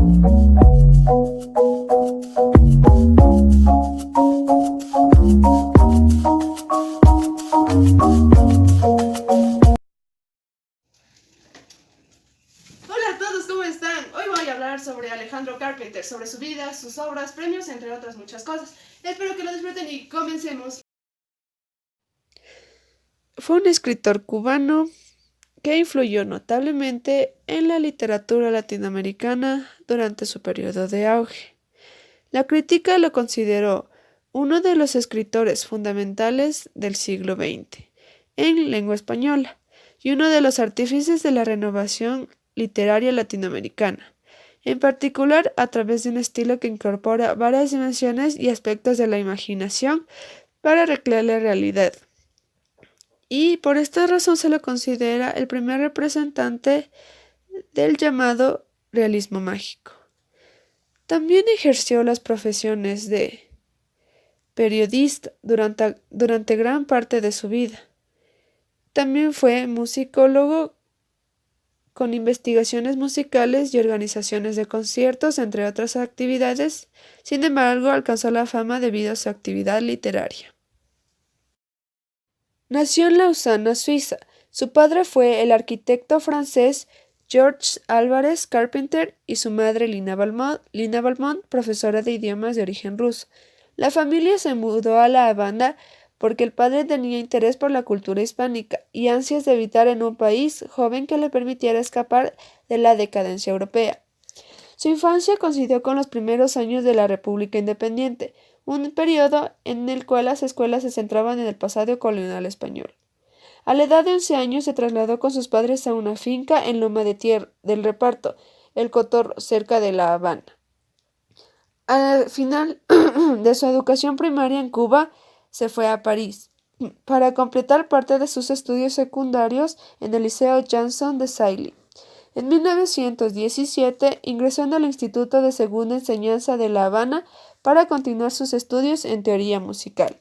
Hola a todos, ¿cómo están? Hoy voy a hablar sobre Alejandro Carpenter, sobre su vida, sus obras, premios, entre otras muchas cosas. Espero que lo disfruten y comencemos. Fue un escritor cubano que influyó notablemente en la literatura latinoamericana durante su periodo de auge. La crítica lo consideró uno de los escritores fundamentales del siglo XX en lengua española y uno de los artífices de la renovación literaria latinoamericana, en particular a través de un estilo que incorpora varias dimensiones y aspectos de la imaginación para recrear la realidad. Y por esta razón se lo considera el primer representante del llamado realismo mágico. También ejerció las profesiones de periodista durante gran parte de su vida. También fue musicólogo con investigaciones musicales y organizaciones de conciertos, entre otras actividades. Sin embargo, alcanzó la fama debido a su actividad literaria. Nació en Lausana, Suiza. Su padre fue el arquitecto francés Georges Álvarez Carpenter y su madre Lina Balmont, profesora de idiomas de origen ruso. La familia se mudó a La Habana porque el padre tenía interés por la cultura hispánica y ansias de habitar en un país joven que le permitiera escapar de la decadencia europea. Su infancia coincidió con los primeros años de la República Independiente, un periodo en el cual las escuelas se centraban en el pasado colonial español. A la edad de 11 años se trasladó con sus padres a una finca en Loma de Tierra del Reparto, El Cotorro, cerca de La Habana. Al final de su educación primaria en Cuba, se fue a París para completar parte de sus estudios secundarios en el Liceo Janson de Sailly. En 1917 ingresó en el Instituto de Segunda Enseñanza de La Habana para continuar sus estudios en teoría musical.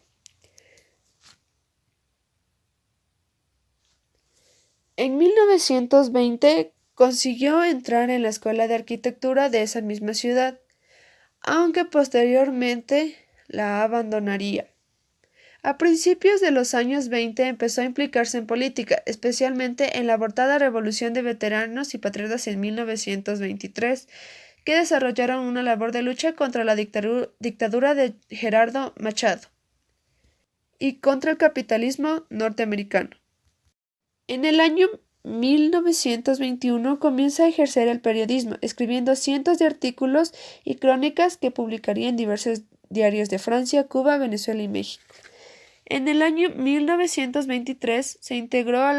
En 1920 consiguió entrar en la Escuela de Arquitectura de esa misma ciudad, aunque posteriormente la abandonaría. A principios de los años 20 empezó a implicarse en política, especialmente en la abortada Revolución de Veteranos y Patriotas en 1923, que desarrollaron una labor de lucha contra la dictadura de Gerardo Machado y contra el capitalismo norteamericano. En el año 1921 comienza a ejercer el periodismo, escribiendo cientos de artículos y crónicas que publicaría en diversos diarios de Francia, Cuba, Venezuela y México. En el año 1923 se integró a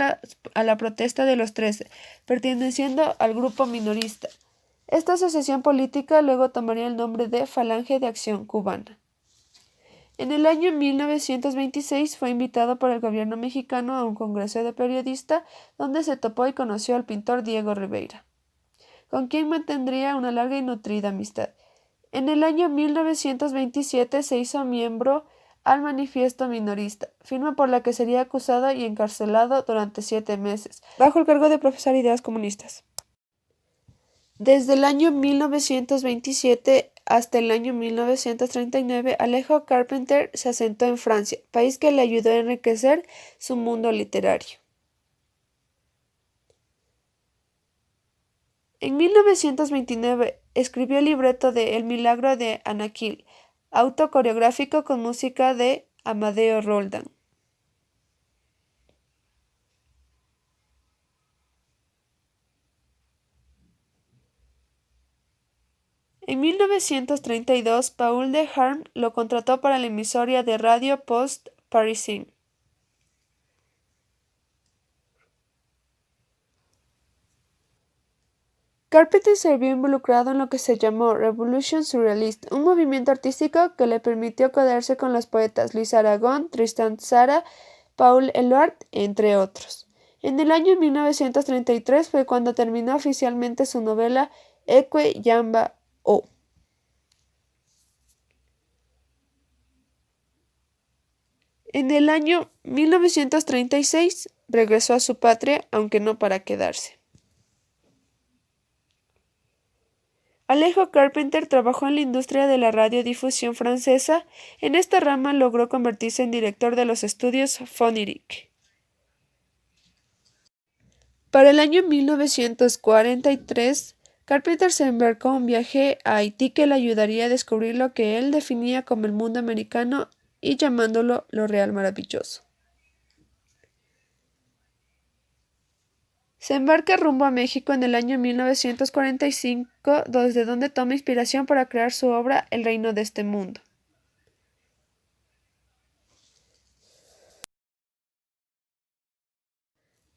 la Protesta de los 13, perteneciendo al grupo minorista. Esta asociación política luego tomaría el nombre de Falange de Acción Cubana. En el año 1926 fue invitado por el gobierno mexicano a un congreso de periodistas donde se topó y conoció al pintor Diego Rivera, con quien mantendría una larga y nutrida amistad. En el año 1927 se hizo miembro al Manifiesto Minorista, firma por la que sería acusado y encarcelado durante 7 meses, bajo el cargo de profesar ideas comunistas. Desde el año 1927 hasta el año 1939, Alejo Carpenter se asentó en Francia, país que le ayudó a enriquecer su mundo literario. En 1929 escribió el libreto de El milagro de Anaquil, auto coreográfico con música de Amadeo Roldán. En 1932, Paul de Harm lo contrató para la emisora de radio Post Parisien. Carpenter se vio involucrado en lo que se llamó Revolution Surrealist, un movimiento artístico que le permitió codearse con los poetas Luis Aragón, Tristan Tzara, Paul Eluard, entre otros. En el año 1933 fue cuando terminó oficialmente su novela Eque Yamba O. En el año 1936 regresó a su patria, aunque no para quedarse. Alejo Carpentier trabajó en la industria de la radiodifusión francesa. En esta rama logró convertirse en director de los estudios Foniric. Para el año 1943, Carpenter se embarcó en un viaje a Haití que le ayudaría a descubrir lo que él definía como el mundo americano y llamándolo lo real maravilloso. Se embarca rumbo a México en el año 1945, desde donde toma inspiración para crear su obra El reino de este mundo.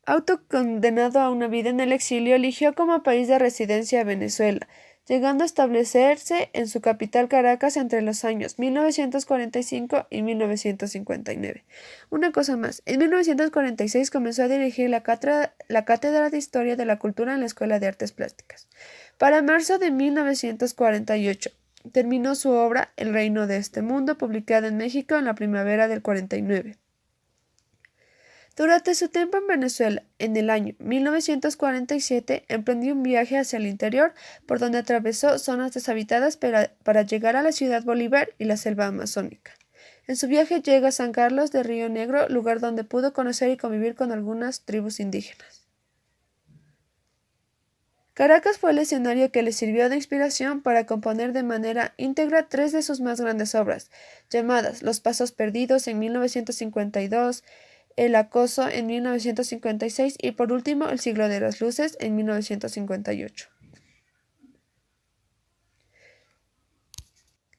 Autocondenado a una vida en el exilio, eligió como país de residencia a Venezuela, llegando a establecerse en su capital Caracas entre los años 1945 y 1959. Una cosa más, en 1946 comenzó a dirigir la Cátedra de Historia de la Cultura en la Escuela de Artes Plásticas. Para marzo de 1948, terminó su obra El reino de este mundo, publicada en México en la primavera del 49. Durante su tiempo en Venezuela, en el año 1947, emprendió un viaje hacia el interior, por donde atravesó zonas deshabitadas para llegar a la ciudad Bolívar y la selva amazónica. En su viaje llega a San Carlos de Río Negro, lugar donde pudo conocer y convivir con algunas tribus indígenas. Caracas fue el escenario que le sirvió de inspiración para componer de manera íntegra tres de sus más grandes obras, llamadas Los Pasos Perdidos en 1952, El acoso en 1956 y por último El siglo de las luces en 1958.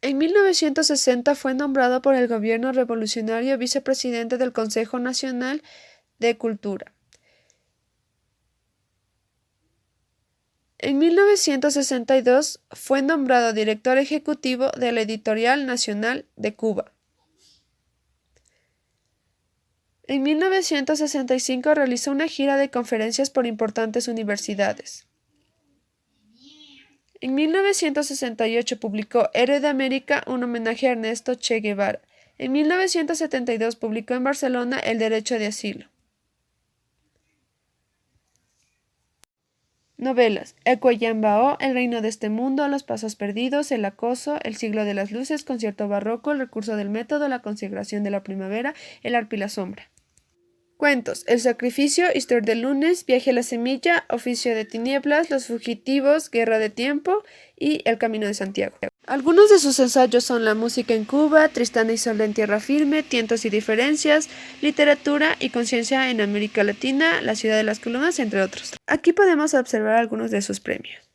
En 1960 fue nombrado por el gobierno revolucionario vicepresidente del Consejo Nacional de Cultura. En 1962 fue nombrado director ejecutivo de la Editorial Nacional de Cuba. En 1965 realizó una gira de conferencias por importantes universidades. En 1968 publicó Héroe de América, un homenaje a Ernesto Che Guevara. En 1972 publicó en Barcelona El derecho de asilo. Novelas: Ecuayambao, El reino de este mundo, Los pasos perdidos, El acoso, El siglo de las luces, Concierto barroco, El recurso del método, La consagración de la primavera, El arpa y la sombra. Cuentos: El sacrificio, Historia del lunes, Viaje a la semilla, Oficio de tinieblas, Los fugitivos, Guerra de tiempo y El camino de Santiago. Algunos de sus ensayos son La música en Cuba, Tristán y Sol en tierra firme, Tientos y diferencias, Literatura y conciencia en América Latina, La ciudad de las columnas, entre otros. Aquí podemos observar algunos de sus premios.